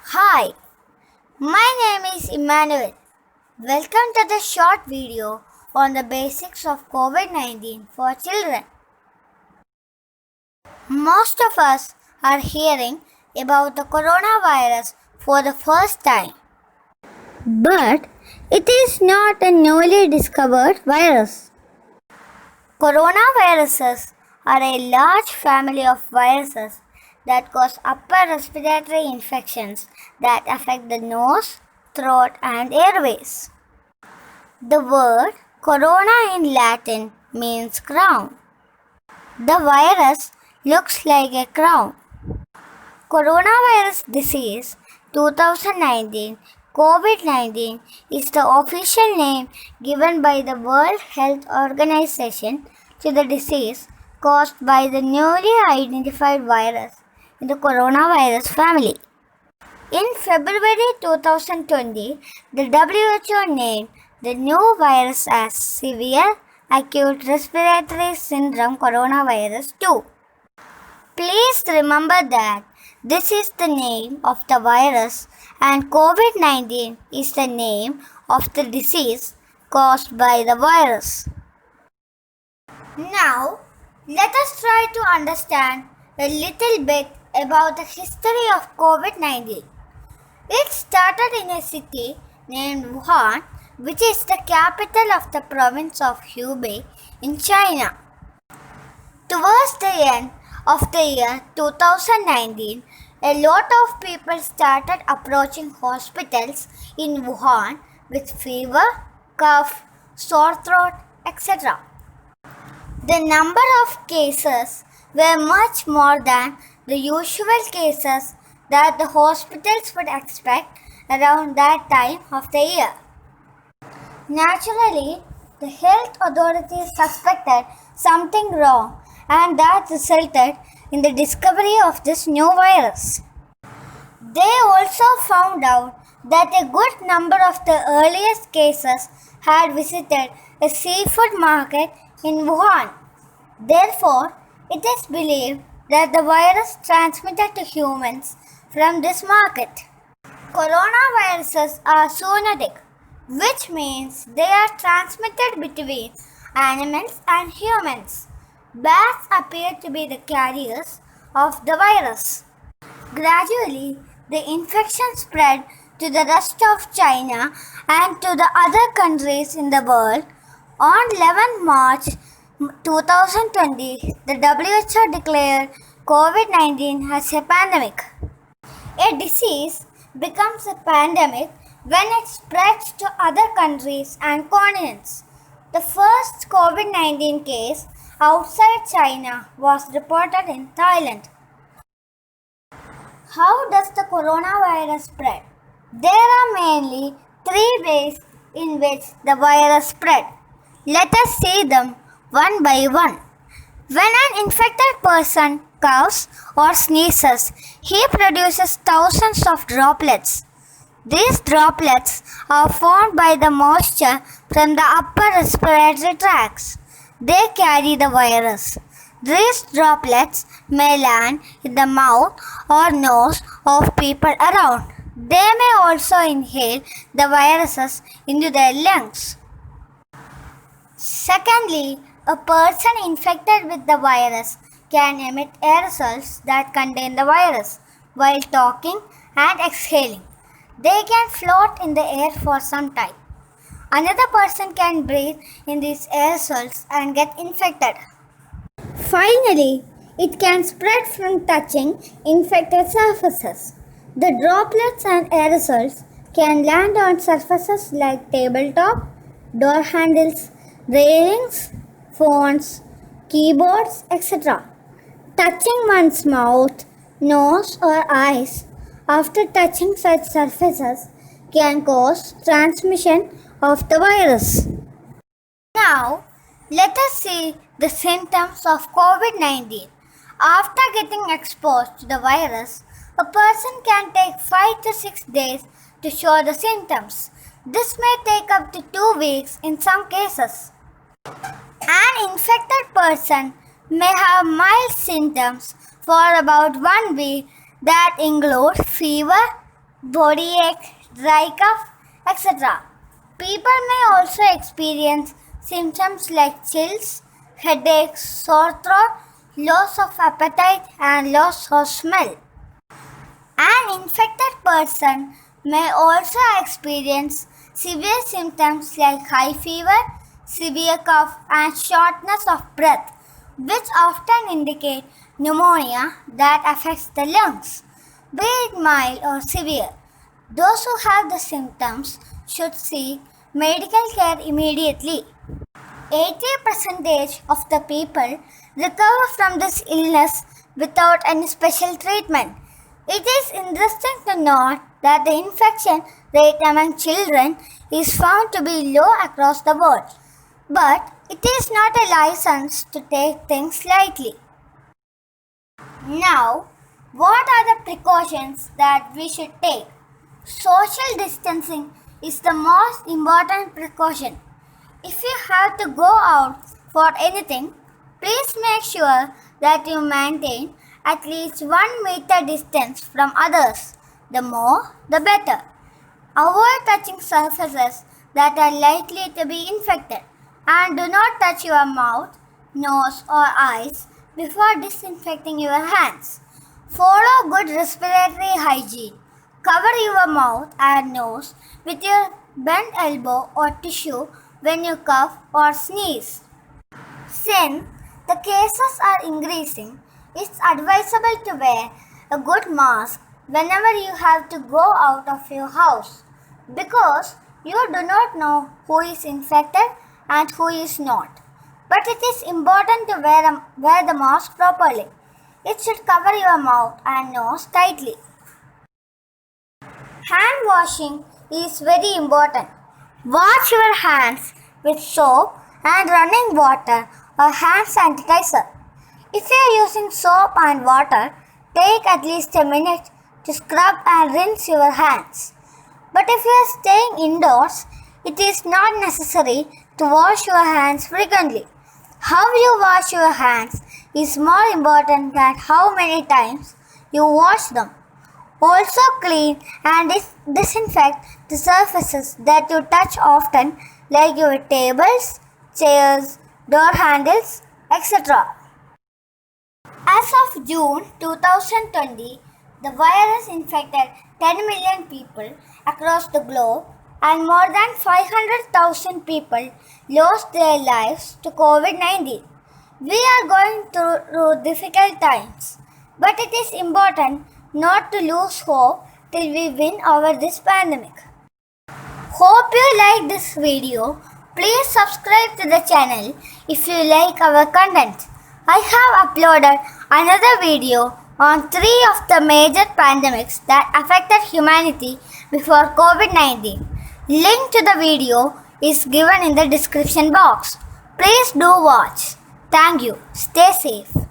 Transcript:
Hi, my name is Emmanuel. Welcome to the short video on the basics of COVID-19 for children. Most of us are hearing about the coronavirus for the first time. But it is not a newly discovered virus. Coronaviruses are a large family of viruses that cause upper respiratory infections that affect the nose, throat, and airways. The word corona in Latin means crown. The virus looks like a crown. Coronavirus disease 2019 COVID-19 is the official name given by the World Health Organization to the disease caused by the newly identified virus in the coronavirus family. In February 2020, the WHO named the new virus as Severe Acute Respiratory Syndrome Coronavirus 2. Please remember that this is the name of the virus and COVID-19 is the name of the disease caused by the virus. Now, let us try to understand a little bit about the history of COVID-19. It started in a city named Wuhan, which is the capital of the province of Hubei in China. Towards the end of the year 2019, a lot of people started approaching hospitals in Wuhan with fever, cough, sore throat, etc. The number of cases were much more than the usual cases that the hospitals would expect around that time of the year. Naturally, the health authorities suspected something wrong and that resulted in the discovery of this new virus. They also found out that a good number of the earliest cases had visited a seafood market in Wuhan. Therefore, it is believed that the virus transmitted to humans from this market. Coronaviruses are zoonotic, which means they are transmitted between animals and humans. Bats appear to be the carriers of the virus. Gradually, the infection spread to the rest of China and to the other countries in the world. On 11 March 2020, the WHO declared COVID-19 as a pandemic. A disease becomes a pandemic when it spreads to other countries and continents. The first COVID-19 case outside China was reported in Thailand. How does the coronavirus spread? There are mainly three ways in which the virus spread. Let us see them one by one. When an infected person coughs or sneezes, he produces thousands of droplets. These droplets are formed by the moisture from the upper respiratory tracts. They carry the virus. These droplets may land in the mouth or nose of people around. They may also inhale the viruses into their lungs. Secondly, a person infected with the virus can emit aerosols that contain the virus while talking and exhaling. They can float in the air for some time. Another person can breathe in these aerosols and get infected. Finally, it can spread from touching infected surfaces. The droplets and aerosols can land on surfaces like tabletop, door handles, railings, phones, keyboards, etc. Touching one's mouth, nose, or eyes after touching such surfaces can cause transmission of the virus. Now, let us see the symptoms of COVID-19. After getting exposed to the virus, a person can take 5 to 6 days to show the symptoms. This may take up to 2 weeks in some cases. An infected person may have mild symptoms for about 1 week that include fever, body ache, dry cough, etc. People may also experience symptoms like chills, headaches, sore throat, loss of appetite, and loss of smell. An infected person may also experience severe symptoms like high fever, severe cough, and shortness of breath, which often indicate pneumonia that affects the lungs, be it mild or severe. Those who have the symptoms should seek medical care immediately. 80% of the people recover from this illness without any special treatment. It is interesting to note that the infection rate among children is found to be low across the board, but it is not a license to take things lightly. Now, what are the precautions that we should take? Social distancing is the most important precaution. If you have to go out for anything, please make sure that you maintain at least 1 meter distance from others. The more, the better. Avoid touching surfaces that are likely to be infected, and do not touch your mouth, nose, or eyes before disinfecting your hands. Follow good respiratory hygiene. Cover your mouth and nose with your bent elbow or tissue when you cough or sneeze. Since the cases are increasing, it's advisable to wear a good mask whenever you have to go out of your house, because you do not know who is infected and who is not. But it is important to wear the mask properly. It should cover your mouth and nose tightly. Hand washing is very important. Wash your hands with soap and running water or hand sanitizer. If you are using soap and water, take at least a minute to scrub and rinse your hands. But if you are staying indoors, it is not necessary to wash your hands frequently. How you wash your hands is more important than how many times you wash them. Also clean and disinfect the surfaces that you touch often, like your tables, chairs, door handles, etc. As of June 2020, the virus infected 10 million people across the globe, and more than 500,000 people lost their lives to COVID-19. We are going through difficult times, but it is important not to lose hope till we win over this pandemic. Hope you like this video. Please subscribe to the channel if you like our content. I have uploaded another video on 3 of the major pandemics that affected humanity before COVID-19. Link to the video is given in the description box. Please do watch. Thank you. Stay safe.